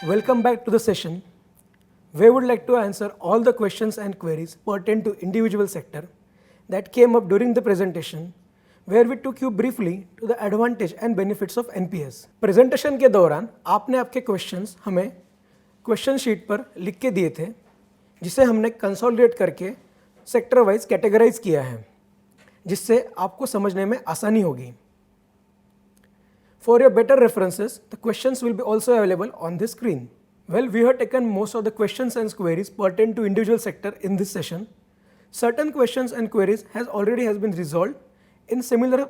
Welcome back to the session. We would like to answer all the questions and queries pertaining to individual sector that came up during the presentation, where we took you briefly to the advantage and benefits of NPS. Presentation के दौरान आपने आपके questions हमें question sheet पर लिख के दिए थे, जिसे हमने कंसोलिडेट करके सेक्टर वाइज कैटेगराइज किया है, जिससे आपको समझने में आसानी होगी. For your better references, the questions will be also available on the screen. Well, we have taken most of the questions and queries pertaining to individual sector in this session. Certain questions and queries already been resolved in similar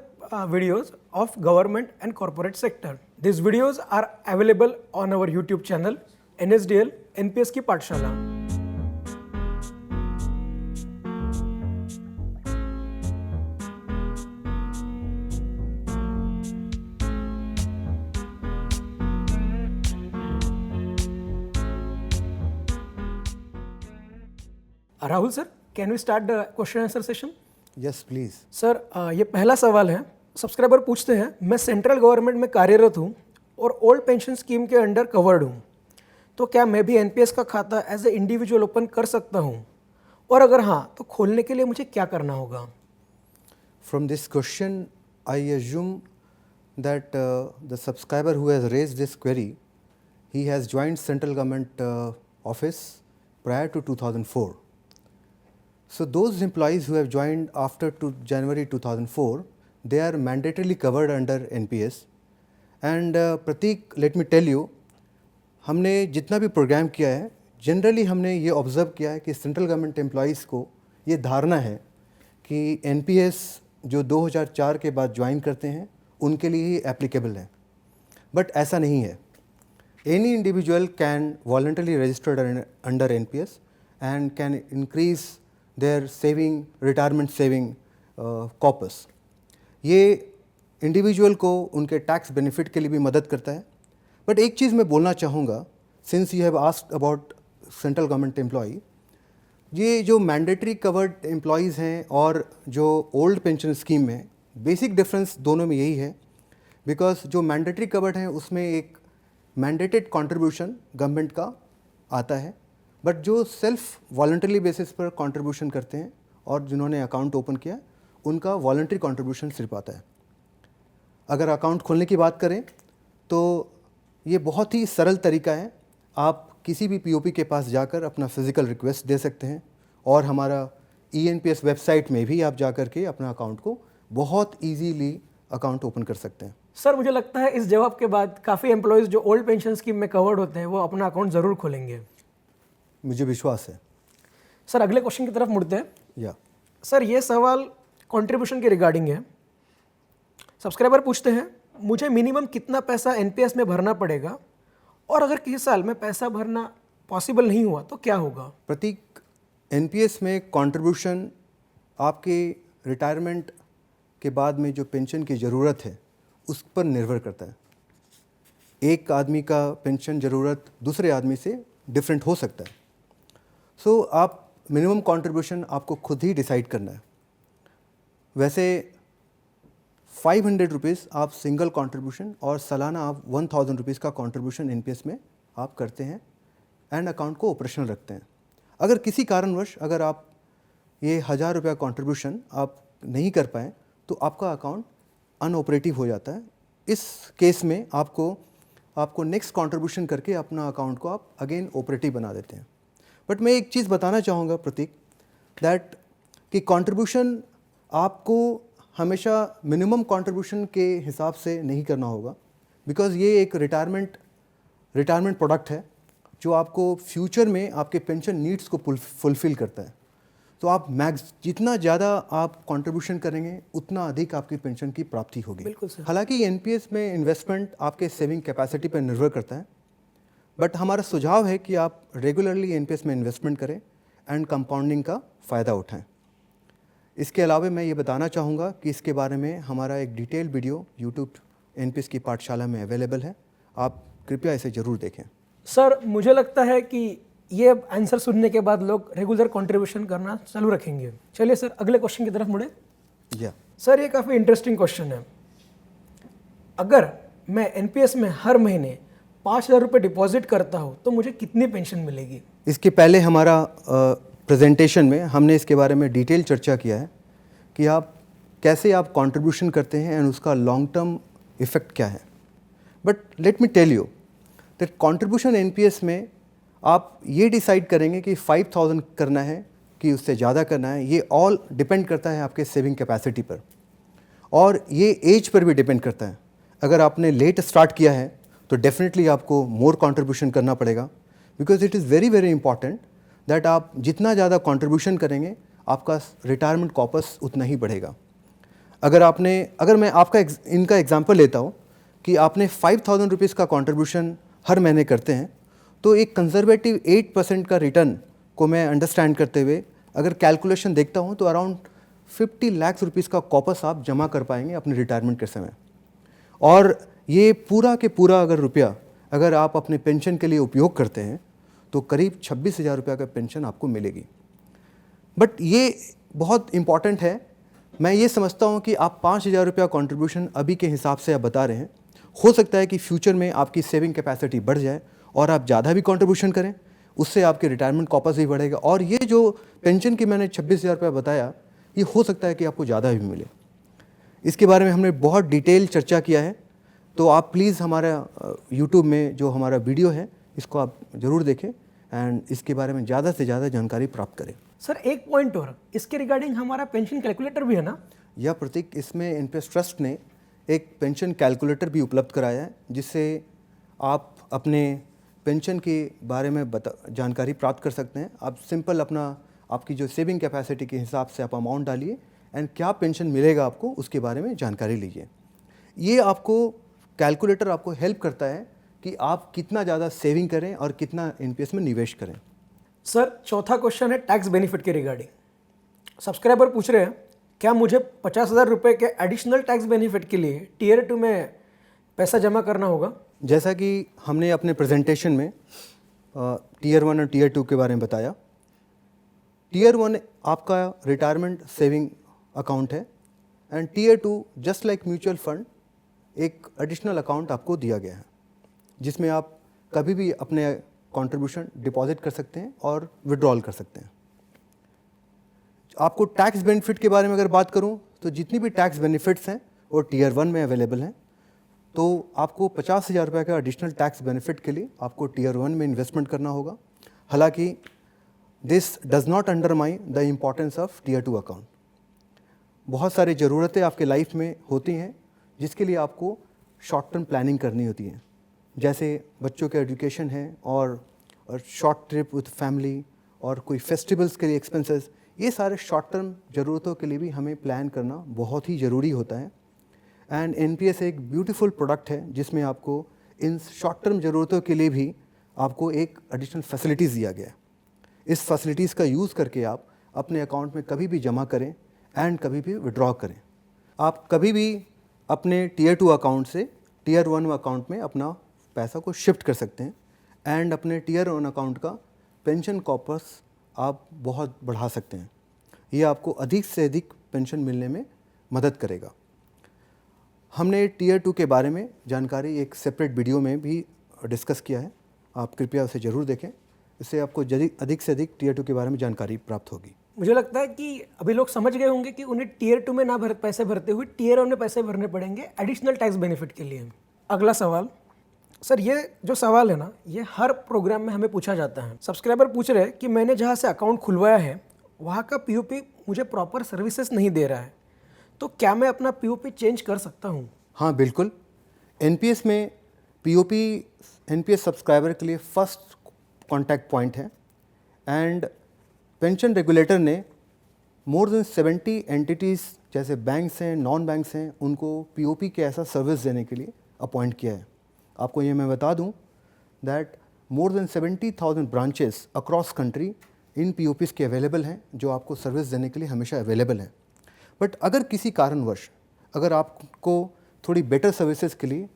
videos of government and corporate sector. These videos are available on our YouTube channel, NSDL NPS की पाठशाला. Rahul sir, can we start the question answer session? Yes please. Sir, ये पहला सवाल है. Subscriber पूछते हैं, मैं central government में कार्यरत हूँ और ओल्ड पेंशन स्कीम के अंडर कवर्ड हूँ, तो क्या मैं भी एनपीएस का खाता एज ए इंडिविजुअल ओपन कर सकता हूँ, और अगर हाँ तो खोलने के लिए मुझे क्या करना होगा? From this question I assume that the subscriber who has raised this query, he has joined central government office prior to 2004. So those employees who have joined after January 2004, they are mandatorily covered under NPS. And Pratik, let me tell you, हमने जितना भी programme किया है, generally हमने ये observe किया है कि सेंट्रल गवर्नमेंट एम्प्लॉइज़ को ये धारणा है कि NPS जो 2004 के बाद ज्वाइन करते हैं उनके लिए ही एप्लीकेबल है, बट ऐसा नहीं है. Any individual can voluntarily register under NPS and can increase their saving, retirement saving corpus. ये इंडिविजुअल को उनके टैक्स बेनिफिट के लिए भी मदद करता है. बट एक चीज़ मैं बोलना चाहूँगा, since you have asked about central government employee, ये जो मैंडेटरी कवर्ड एम्प्लॉयज़ हैं और जो ओल्ड पेंशन स्कीम में, बेसिक डिफरेंस दोनों में यही है. बिकॉज जो मैंडेटरी कवर्ड हैं उसमें एक मैंडेटेड कंट्रीब्यूशन गवर्नमेंट का आता है, बट जो सेल्फ वॉलंटरी बेसिस पर कंट्रीब्यूशन करते हैं और जिन्होंने अकाउंट ओपन किया उनका वॉलंटरी कंट्रीब्यूशन सिर्फ आता है. अगर अकाउंट खोलने की बात करें तो ये बहुत ही सरल तरीका है. आप किसी भी पीओपी के पास जाकर अपना फिजिकल रिक्वेस्ट दे सकते हैं और हमारा ईएनपीएस वेबसाइट में भी आप जाकर के अपना अकाउंट को बहुत ईजीली अकाउंट ओपन कर सकते हैं. सर, मुझे लगता है इस जवाब के बाद काफ़ी एम्प्लॉयज़ जो ओल्ड पेंशन स्कीम में कवर्ड होते हैं वो अपना अकाउंट ज़रूर खोलेंगे. मुझे विश्वास है. सर, अगले क्वेश्चन की तरफ मुड़ते हैं. या सर, ये सवाल कंट्रीब्यूशन के रिगार्डिंग है. सब्सक्राइबर पूछते हैं, मुझे मिनिमम कितना पैसा एनपीएस में भरना पड़ेगा, और अगर किसी साल में पैसा भरना पॉसिबल नहीं हुआ तो क्या होगा? प्रतीक, एनपीएस में कंट्रीब्यूशन आपके रिटायरमेंट के बाद में जो पेंशन की ज़रूरत है उस पर निर्भर करता है. एक आदमी का पेंशन ज़रूरत दूसरे आदमी से डिफरेंट हो सकता है. सो आप मिनिमम कंट्रीब्यूशन आपको खुद ही डिसाइड करना है. वैसे 500 रुपीज़ आप सिंगल कंट्रीब्यूशन और सालाना आप 1000 रुपीज़ का कंट्रीब्यूशन एनपीएस में आप करते हैं एंड अकाउंट को ऑपरेशनल रखते हैं. अगर किसी कारणवश अगर आप ये 1000 रुपया कंट्रीब्यूशन आप नहीं कर पाएँ तो आपका अकाउंट अनऑपरेटिव हो जाता है. इस केस में आपको नेक्स्ट कंट्रीब्यूशन करके अपना अकाउंट को आप अगेन ऑपरेटिव बना देते हैं. बट मैं एक चीज़ बताना चाहूँगा प्रतीक, दैट कि कंट्रीब्यूशन आपको हमेशा मिनिमम कंट्रीब्यूशन के हिसाब से नहीं करना होगा, बिकॉज़ ये एक रिटायरमेंट प्रोडक्ट है जो आपको फ्यूचर में आपके पेंशन नीड्स को फुलफ़िल करता है. तो आप जितना ज़्यादा आप कंट्रीब्यूशन करेंगे उतना अधिक आपकी पेंशन की प्राप्ति होगी. बिल्कुल सर. हालांकि एनपीएस में इन्वेस्टमेंट आपके सेविंग कैपेसिटी पर निर्भर करता है, बट हमारा सुझाव है कि आप रेगुलरली एनपीएस में इन्वेस्टमेंट करें एंड कंपाउंडिंग का फ़ायदा उठाएं. इसके अलावा मैं ये बताना चाहूँगा कि इसके बारे में हमारा एक डिटेल वीडियो यूट्यूब एनपीएस की पाठशाला में अवेलेबल है. आप कृपया इसे ज़रूर देखें. सर, मुझे लगता है कि ये आंसर सुनने के बाद लोग रेगुलर कंट्रीब्यूशन करना चालू रखेंगे. चलिए सर, अगले क्वेश्चन की तरफ मुड़े. सर, ये काफ़ी इंटरेस्टिंग क्वेश्चन है. अगर मैं एनपीएस में हर महीने 5,000 रुपये डिपॉजिट करता हूँ तो मुझे कितनी पेंशन मिलेगी? इसके पहले हमारा प्रेजेंटेशन में हमने इसके बारे में डिटेल चर्चा किया है कि आप कैसे आप कंट्रीब्यूशन करते हैं एंड उसका लॉन्ग टर्म इफेक्ट क्या है। But let me tell you that contribution NPS में आप ये डिसाइड करेंगे कि 5,000 करना है कि उससे ज़्यादा करना है, ये ऑल डिपेंड करता है आपके सेविंग कैपेसिटी पर, और ये एज पर भी डिपेंड करता है। अगर आपने लेट स्टार्ट किया है तो डेफिनेटली आपको मोर कंट्रीब्यूशन करना पड़ेगा, because it is very very important that आप जितना ज़्यादा कंट्रीब्यूशन करेंगे आपका रिटायरमेंट कॉर्पस उतना ही बढ़ेगा। अगर मैं आपका इनका एग्जांपल लेता हूँ कि आपने 5,000 रुपीज़ का कंट्रीब्यूशन हर महीने करते हैं, तो एक कंजर्वेटिव 8% का रिटर्न को मैं अंडरस्टैंड करते हुए अगर कैलकुलेशन देखता हूँ तो अराउंड 50 लाख रुपीज़ का कॉर्पस आप जमा कर पाएंगे अपने रिटायरमेंट के समय। और ये पूरा के पूरा अगर रुपया अगर आप अपने पेंशन के लिए उपयोग करते हैं तो करीब 26,000 रुपये का पेंशन आपको मिलेगी। बट ये बहुत इम्पॉर्टेंट है, मैं ये समझता हूँ कि आप 5,000 रुपया कॉन्ट्रीब्यूशन अभी के हिसाब से आप बता रहे हैं, हो सकता है कि फ्यूचर में आपकी सेविंग कैपेसिटी बढ़ जाए और आप ज़्यादा भी कॉन्ट्रीब्यूशन करें, उससे आपके रिटायरमेंट कॉर्पस भी बढ़ेगा, और ये जो पेंशन की मैंने 26,000 रुपया बताया ये हो सकता है कि आपको ज़्यादा भी मिले। इसके बारे में हमने बहुत डिटेल चर्चा किया है, तो आप प्लीज़ हमारा यूट्यूब में जो हमारा वीडियो है इसको आप ज़रूर देखें एंड इसके बारे में ज़्यादा से ज़्यादा जानकारी प्राप्त करें। सर एक पॉइंट और, इसके रिगार्डिंग हमारा पेंशन कैलकुलेटर भी है ना? यह प्रतीक, इसमें एनपीएस ट्रस्ट ने एक पेंशन कैलकुलेटर भी उपलब्ध कराया है, जिससे आप अपने पेंशन के बारे में जानकारी प्राप्त कर सकते हैं। आप सिंपल आपकी जो सेविंग कैपेसिटी के हिसाब से आप अमाउंट डालिए एंड क्या पेंशन मिलेगा आपको उसके बारे में जानकारी लीजिए। ये आपको कैलकुलेटर आपको हेल्प करता है कि आप कितना ज़्यादा सेविंग करें और कितना एनपीएस में निवेश करें। सर चौथा क्वेश्चन है टैक्स बेनिफिट के रिगार्डिंग। सब्सक्राइबर पूछ रहे हैं क्या मुझे 50,000 रुपये के एडिशनल टैक्स बेनिफिट के लिए टियर 2 में पैसा जमा करना होगा? जैसा कि हमने अपने प्रेजेंटेशन में टियर 1 और टियर 2 के बारे में बताया, टियर 1 आपका रिटायरमेंट सेविंग अकाउंट है and tear 2 just like mutual fund एक एडिशनल अकाउंट आपको दिया गया है, जिसमें आप कभी भी अपने कंट्रीब्यूशन डिपॉजिट कर सकते हैं और विड्रॉल कर सकते हैं। आपको टैक्स बेनिफिट के बारे में अगर बात करूं तो जितनी भी टैक्स बेनिफिट्स हैं वो टियर 1 में अवेलेबल हैं। तो आपको 50,000 रुपये का एडिशनल टैक्स बेनिफिट के लिए आपको टियर 1 में इन्वेस्टमेंट करना होगा। हालांकि this does not undermine the importance of tier 2 account. बहुत सारी ज़रूरतें आपके लाइफ में होती हैं जिसके लिए आपको शॉर्ट टर्म प्लानिंग करनी होती है, जैसे बच्चों के एजुकेशन है और शॉर्ट ट्रिप विथ फैमिली और कोई फेस्टिवल्स के लिए एक्सपेंसेस। ये सारे शॉर्ट टर्म ज़रूरतों के लिए भी हमें प्लान करना बहुत ही ज़रूरी होता है। एंड एनपीएस एक ब्यूटीफुल प्रोडक्ट है जिसमें आपको इन शॉर्ट टर्म ज़रूरतों के लिए भी आपको एक एडिशनल फैसिलिटीज़ दिया गया है। इस फैसिलिटीज़ का यूज़ करके आप अपने अकाउंट में कभी भी जमा करें एंड कभी भी विड्रॉ करें। आप कभी भी अपने टियर 2 अकाउंट से टियर 1 अकाउंट में अपना पैसा को शिफ्ट कर सकते हैं एंड अपने टियर 1 अकाउंट का पेंशन कॉर्पस आप बहुत बढ़ा सकते हैं। ये आपको अधिक से अधिक पेंशन मिलने में मदद करेगा। हमने टियर 2 के बारे में जानकारी एक सेपरेट वीडियो में भी डिस्कस किया है, आप कृपया उसे ज़रूर देखें। इससे आपको अधिक से अधिक टियर 2 के बारे में जानकारी प्राप्त होगी। मुझे लगता है कि अभी लोग समझ गए होंगे कि उन्हें टियर 2 में ना पैसे भरते हुए टियर 1 में पैसे भरने पड़ेंगे एडिशनल टैक्स बेनिफिट के लिए। अगला सवाल, सर ये जो सवाल है ना ये हर प्रोग्राम में हमें पूछा जाता है। सब्सक्राइबर पूछ रहे हैं कि मैंने जहाँ से अकाउंट खुलवाया है वहाँ का पीओपी मुझे प्रॉपर सर्विसेज नहीं दे रहा है, तो क्या मैं अपना पीओपी चेंज कर सकता हूँ? हाँ बिल्कुल, एनपीएस में पीओपी एनपीएस सब्सक्राइबर के लिए फर्स्ट कॉन्टैक्ट पॉइंट है एंड पेंशन रेगुलेटर ने मोर देन 70 एंटिटीज़ जैसे बैंक्स हैं, नॉन बैंक्स हैं, उनको पीओपी के ऐसा सर्विस देने के लिए अपॉइंट किया है। आपको ये मैं बता दूं that more than 70,000 branches across country in POPs के अवेलेबल हैं जो आपको सर्विस देने के लिए हमेशा अवेलेबल हैं। बट अगर किसी कारणवश अगर आपको थोड़ी बेटर सर्विसेज के लिए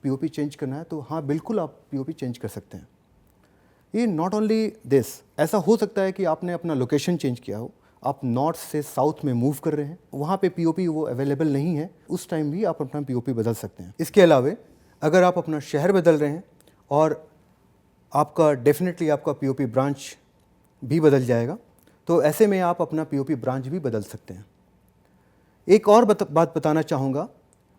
पीओपी चेंज करना है तो हाँ बिल्कुल आप पीओपी चेंज कर सकते हैं। ये नॉट ओनली दिस, ऐसा हो सकता है कि आपने अपना लोकेशन चेंज किया हो, आप नॉर्थ से साउथ में मूव कर रहे हैं, वहाँ पे पीओपी वो अवेलेबल नहीं है, उस टाइम भी आप अपना पीओपी बदल सकते हैं। इसके अलावा अगर आप अपना शहर बदल रहे हैं और आपका डेफिनेटली आपका पीओपी ब्रांच भी बदल जाएगा। तो ऐसे में आप अपना पीओपी ब्रांच भी बदल सकते हैं। एक और बात बताना चाहूँगा,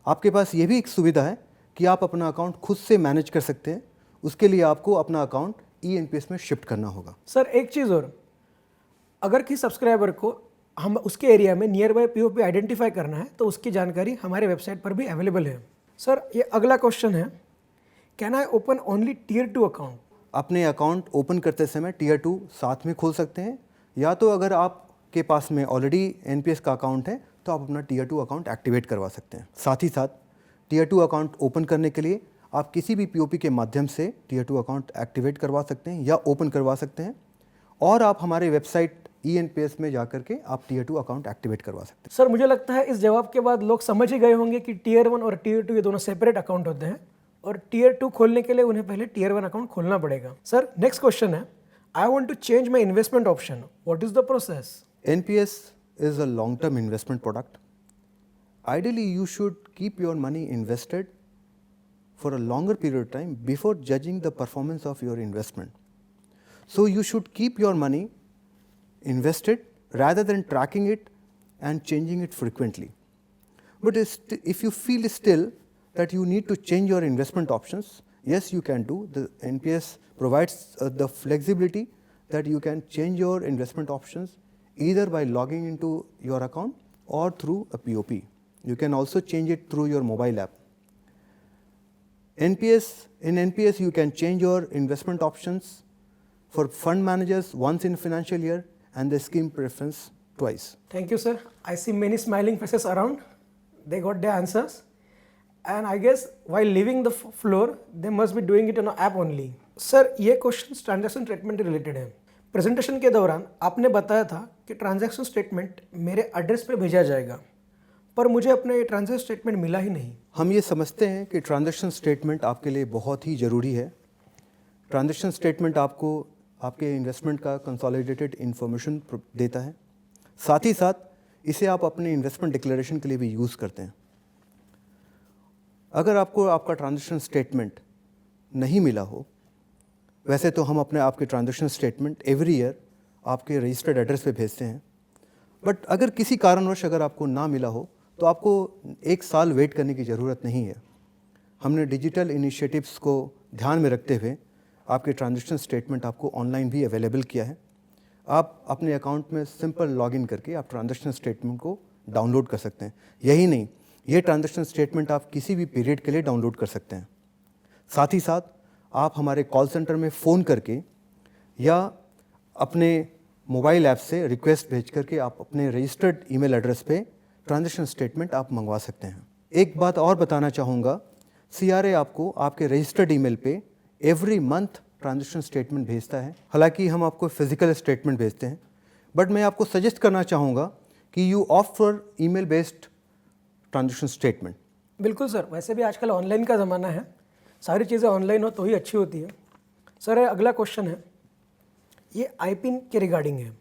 आपके पास ये भी एक सुविधा है कि आप अपना अकाउंट खुद से मैनेज कर सकते हैं। उसके लिए आपको अपना अकाउंट ENPS में शिफ्ट करना होगा। सर एक चीज़ और, अगर किसी सब्सक्राइबर को हम उसके एरिया में नियर बाय पीओपी आइडेंटिफाई करना है तो उसकी जानकारी हमारे वेबसाइट पर भी अवेलेबल है। सर ये अगला क्वेश्चन है, can I open only Tier 2 account? अपने अकाउंट ओपन करते समय Tier 2 साथ में खोल सकते हैं, या तो अगर आपके पास में ऑलरेडी NPS का अकाउंट है तो आप अपना Tier 2 अकाउंट एक्टिवेट करवा सकते हैं। साथ ही साथ Tier 2 अकाउंट ओपन करने के लिए आप किसी भी POP के माध्यम से Tier 2 अकाउंट एक्टिवेट करवा सकते हैं या ओपन करवा सकते हैं, और आप हमारे वेबसाइट ENPS में जाकर के आप Tier 2 अकाउंट एक्टिवेट करवा सकते हैं। सर मुझे लगता है इस जवाब के बाद लोग समझ ही गए होंगे कि Tier 1 और Tier 2 ये दोनों सेपरेट अकाउंट होते हैं और Tier 2 खोलने के लिए उन्हें पहले Tier 1 अकाउंट खोलना पड़ेगा। सर नेक्स्ट क्वेश्चन है, I want to change my investment option, what is the process? NPS is a long-term investment product. Ideally, you should keep your money invested for a longer period of time before judging the performance of your investment. So you should keep your money invested rather than tracking it and changing it frequently. But if you feel still that you need to change your investment options, yes, you can do. The NPS provides the flexibility that you can change your investment options either by logging into your account or through a POP. You can also change it through your mobile app. In NPS, you can change your investment options for fund managers once in a financial year and the scheme preference twice. Thank you, sir. I see many smiling faces around. They got their answers. And I guess while leaving the floor, they must be doing it on an app only. Sir, ये question transaction statement related है। Presentation के दौरान आपने बताया था कि transaction statement मेरे address पे भेजा जाएगा, पर मुझे अपना ये ट्रांजैक्शन स्टेटमेंट मिला ही नहीं। हम ये समझते हैं कि ट्रांजैक्शन स्टेटमेंट आपके लिए बहुत ही ज़रूरी है। ट्रांजैक्शन स्टेटमेंट आपको आपके इन्वेस्टमेंट का कंसोलिडेटेड इन्फॉर्मेशन देता है। साथ ही साथ इसे आप अपने इन्वेस्टमेंट डिक्लेरेशन के लिए भी यूज़ करते हैं। अगर आपको आपका ट्रांजैक्शन स्टेटमेंट नहीं मिला हो, वैसे तो हम आपके ट्रांजैक्शन स्टेटमेंट एवरी ईयर आपके रजिस्टर्ड एड्रेस पे भेजते हैं, बट अगर किसी कारणवश अगर आपको ना मिला हो तो आपको 1 साल वेट करने की ज़रूरत नहीं है। हमने डिजिटल इनिशिएटिव्स को ध्यान में रखते हुए आपके ट्रांजैक्शन स्टेटमेंट आपको ऑनलाइन भी अवेलेबल किया है। आप अपने अकाउंट में सिंपल लॉगिन करके आप ट्रांजैक्शन स्टेटमेंट को डाउनलोड कर सकते हैं। यही नहीं, ये ट्रांजैक्शन स्टेटमेंट आप किसी भी पीरियड के लिए डाउनलोड कर सकते हैं। साथ ही साथ आप हमारे कॉल सेंटर में फ़ोन करके या अपने मोबाइल ऐप से रिक्वेस्ट भेज करके आप अपने रजिस्टर्ड ईमेल एड्रेस पे ट्रांजैक्शन स्टेटमेंट आप मंगवा सकते हैं। एक बात और बताना चाहूँगा, CRA आपको आपके रजिस्टर्ड ईमेल पे एवरी मंथ ट्रांजैक्शन स्टेटमेंट भेजता है। हालांकि हम आपको फिजिकल स्टेटमेंट भेजते हैं, बट मैं आपको सजेस्ट करना चाहूँगा कि you opt for email based transaction statement. बिल्कुल सर, वैसे भी आजकल ऑनलाइन का ज़माना है, सारी चीज़ें ऑनलाइन हो तो ही अच्छी होती है। सर अगला क्वेश्चन है, ये IPIN के रिगार्डिंग है।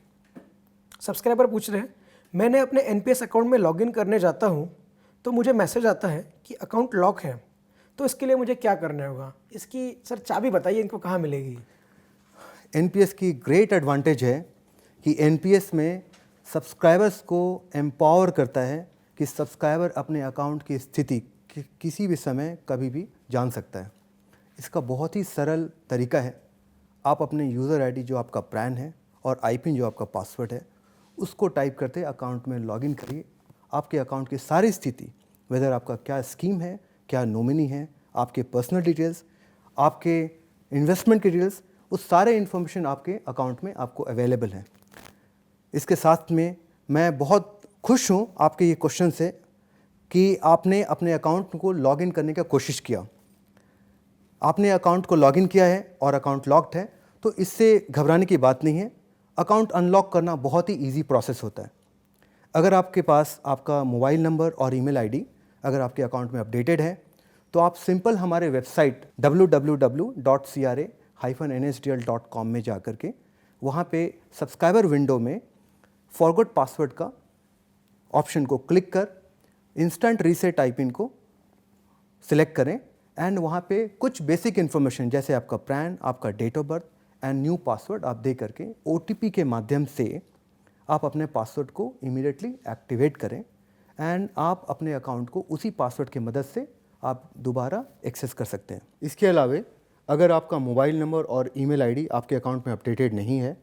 सब्सक्राइबर पूछ रहे हैं, मैंने अपने NPS अकाउंट में लॉगिन करने जाता हूँ तो मुझे मैसेज आता है कि अकाउंट लॉक है, तो इसके लिए मुझे क्या करना होगा? इसकी सर चाबी बताइए, इनको कहाँ मिलेगी? NPS की ग्रेट एडवांटेज है कि NPS में सब्सक्राइबर्स को एम्पावर करता है कि सब्सक्राइबर अपने अकाउंट की स्थिति किसी भी समय कभी भी जान सकता है। इसका बहुत ही सरल तरीका है, आप अपने यूज़र ID जो आपका पैन है और IPIN जो आपका पासवर्ड है उसको टाइप करते अकाउंट में लॉगिन करिए। आपके अकाउंट की सारी स्थिति, वेदर आपका क्या स्कीम है, क्या नॉमिनी है, आपके पर्सनल डिटेल्स, आपके इन्वेस्टमेंट की डिटेल्स, उस सारे इन्फॉर्मेशन आपके अकाउंट में आपको अवेलेबल हैं। इसके साथ में मैं बहुत खुश हूँ आपके ये क्वेश्चन से कि आपने अपने अकाउंट को लॉगिन करने का कोशिश किया। आपने अकाउंट को लॉगिन किया है और अकाउंट लॉक्ड है, तो इससे घबराने की बात नहीं है। अकाउंट अनलॉक करना बहुत ही इजी प्रोसेस होता है। अगर आपके पास आपका मोबाइल नंबर और ईमेल ID अगर आपके अकाउंट में अपडेटेड है तो आप सिंपल हमारे वेबसाइट www.cra-nsdl.com में जा कर के वहाँ पे सब्सक्राइबर विंडो में फॉरगॉट पासवर्ड का ऑप्शन को क्लिक कर इंस्टेंट रीसेट IPIN को सिलेक्ट करें एंड वहाँ पे कुछ बेसिक इन्फॉर्मेशन जैसे आपका पैन, आपका date of birth and new password आप दे करके OTP के माध्यम से आप अपने पासवर्ड को इमीडिएटली एक्टिवेट करें एंड आप अपने अकाउंट को उसी पासवर्ड की मदद से आप दोबारा एक्सेस कर सकते हैं। इसके अलावा अगर आपका मोबाइल नंबर और ईमेल आईडी आपके अकाउंट में अपडेटेड नहीं है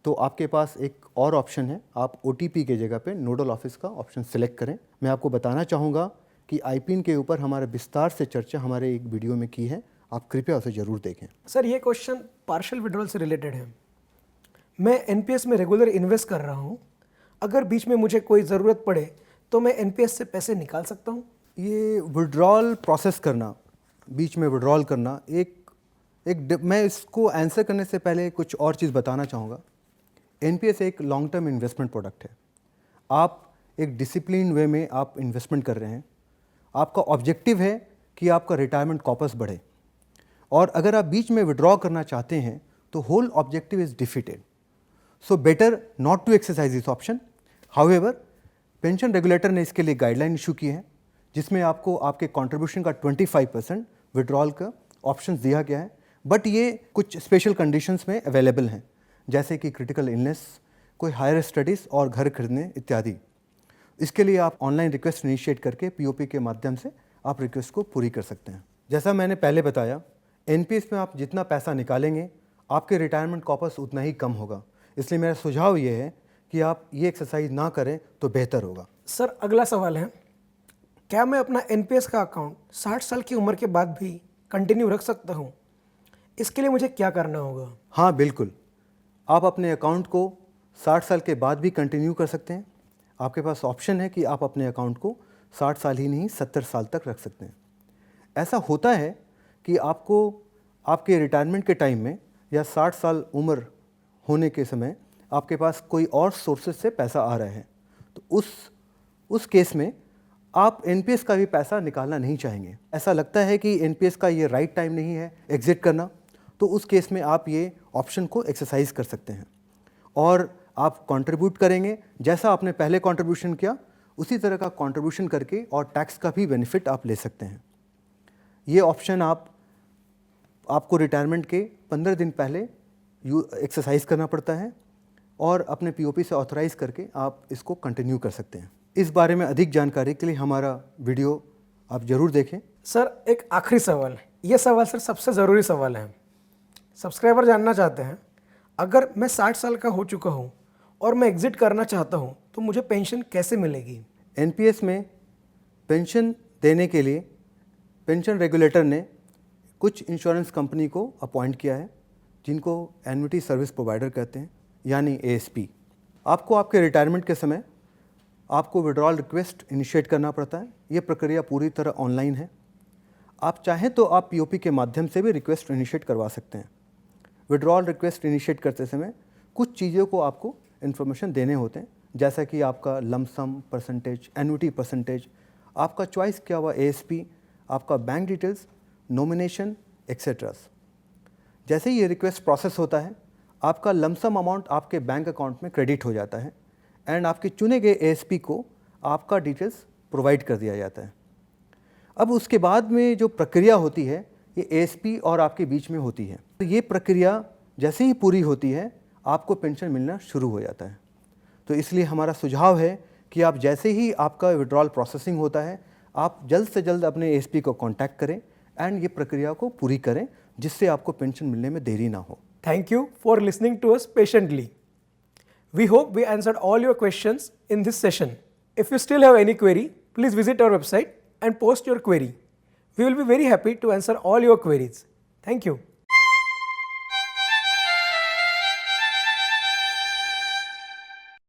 तो आपके पास एक और ऑप्शन है, आप OTP के जगह पे नोडल ऑफिस का ऑप्शन सेलेक्ट करें। मैं आपको बताना चाहूँगा कि IPIN के ऊपर हमारे विस्तार से चर्चा हमारे एक वीडियो में की है, आप कृपया उसे ज़रूर देखें। सर ये क्वेश्चन पार्शियल विड्रॉल से रिलेटेड है। मैं NPS में रेगुलर इन्वेस्ट कर रहा हूँ, अगर बीच में मुझे कोई ज़रूरत पड़े तो मैं NPS से पैसे निकाल सकता हूँ? ये विड्रॉल प्रोसेस करना, बीच में विड्रॉल करना, मैं इसको आंसर करने से पहले कुछ और चीज़ बताना चाहूँगा। NPS एक लॉन्ग टर्म इन्वेस्टमेंट प्रोडक्ट है। आप एक डिसिप्लिन वे में आप इन्वेस्टमेंट कर रहे हैं। आपका ऑब्जेक्टिव है कि आपका रिटायरमेंट कॉर्पस बढ़े, और अगर आप बीच में विड्रॉ करना चाहते हैं तो whole objective is defeated. So better not to exercise this option. However, pension regulator ने इसके लिए गाइडलाइन इशू की है जिसमें आपको आपके कंट्रीब्यूशन का 25% विड्रॉल का ऑप्शन दिया गया है, बट ये कुछ स्पेशल कंडीशंस में अवेलेबल हैं जैसे कि क्रिटिकल इलनेस, कोई हायर स्टडीज़ और घर खरीदने इत्यादि। इसके लिए आप ऑनलाइन रिक्वेस्ट इनिशिएट करके POP के माध्यम से आप रिक्वेस्ट को पूरी कर सकते हैं। जैसा मैंने पहले बताया, NPS में आप जितना पैसा निकालेंगे आपके रिटायरमेंट कॉर्पस उतना ही कम होगा, इसलिए मेरा सुझाव ये है कि आप ये एक्सरसाइज ना करें तो बेहतर होगा। सर अगला सवाल है, क्या मैं अपना NPS का अकाउंट 60 साल की उम्र के बाद भी कंटिन्यू रख सकता हूँ? इसके लिए मुझे क्या करना होगा? हाँ बिल्कुल, आप अपने अकाउंट को 60 साल के बाद भी कंटिन्यू कर सकते हैं। आपके पास ऑप्शन है कि आप अपने अकाउंट को 60 साल ही नहीं 70 साल तक रख सकते हैं। ऐसा होता है कि आपको आपके रिटायरमेंट के टाइम में या 60 साल उम्र होने के समय आपके पास कोई और सोर्सेज से पैसा आ रहा है, तो उस केस में आप NPS का भी पैसा निकालना नहीं चाहेंगे। ऐसा लगता है कि NPS का ये राइट टाइम नहीं है एग्जिट करना, तो उस केस में आप ये ऑप्शन को एक्सरसाइज कर सकते हैं और आप कंट्रीब्यूट करेंगे। जैसा आपने पहले कंट्रीब्यूशन किया उसी तरह का कंट्रीब्यूशन करके और टैक्स का भी बेनिफिट आप ले सकते हैं। ये ऑप्शन आपको रिटायरमेंट के 15 दिन पहले एक्सरसाइज करना पड़ता है और अपने POP से ऑथराइज करके आप इसको कंटिन्यू कर सकते हैं। इस बारे में अधिक जानकारी के लिए हमारा वीडियो आप ज़रूर देखें। सर एक आखिरी सवाल है, ये सवाल सर सबसे ज़रूरी सवाल है। सब्सक्राइबर जानना चाहते हैं, अगर मैं 60 साल का हो चुका हूँ और मैं एग्जिट करना चाहता हूँ तो मुझे पेंशन कैसे मिलेगी? NPS में पेंशन देने के लिए पेंशन रेगुलेटर ने कुछ इंश्योरेंस कंपनी को अपॉइंट किया है जिनको एन्युटी सर्विस प्रोवाइडर कहते हैं, यानी ASP। आपको आपके रिटायरमेंट के समय आपको विड्रॉल रिक्वेस्ट इनिशिएट करना पड़ता है। ये प्रक्रिया पूरी तरह ऑनलाइन है। आप चाहें तो आप POP के माध्यम से भी रिक्वेस्ट इनिशिएट करवा सकते हैं। विड्रॉल रिक्वेस्ट इनिशिएट करते समय कुछ चीज़ों को आपको इन्फॉर्मेशन देने होते हैं, जैसा कि आपका लमसम परसेंटेज, एन्युटी परसेंटेज, आपका चॉइस क्या हुआ ASP, आपका बैंक डिटेल्स, नॉमिनेशन एक्सेट्रास। जैसे ही ये रिक्वेस्ट प्रोसेस होता है आपका लमसम अमाउंट आपके बैंक अकाउंट में क्रेडिट हो जाता है एंड आपके चुने गए ASP को आपका डिटेल्स प्रोवाइड कर दिया जाता है। अब उसके बाद में जो प्रक्रिया होती है ये ASP और आपके बीच में होती है। तो ये प्रक्रिया जैसे ही पूरी होती है आपको पेंशन मिलना शुरू हो जाता है। तो इसलिए हमारा सुझाव है कि आप जैसे ही आपका विड्रॉल प्रोसेसिंग होता है आप जल्द से जल्द अपने ASP को कांटेक्ट करें एंड ये प्रक्रिया को पूरी करें जिससे आपको पेंशन मिलने में देरी ना हो। Thank you for listening to us patiently. We hope we answered all your questions in this session. If you still have any query, please visit our website and post your query. We will be very happy to answer all your queries. Thank you.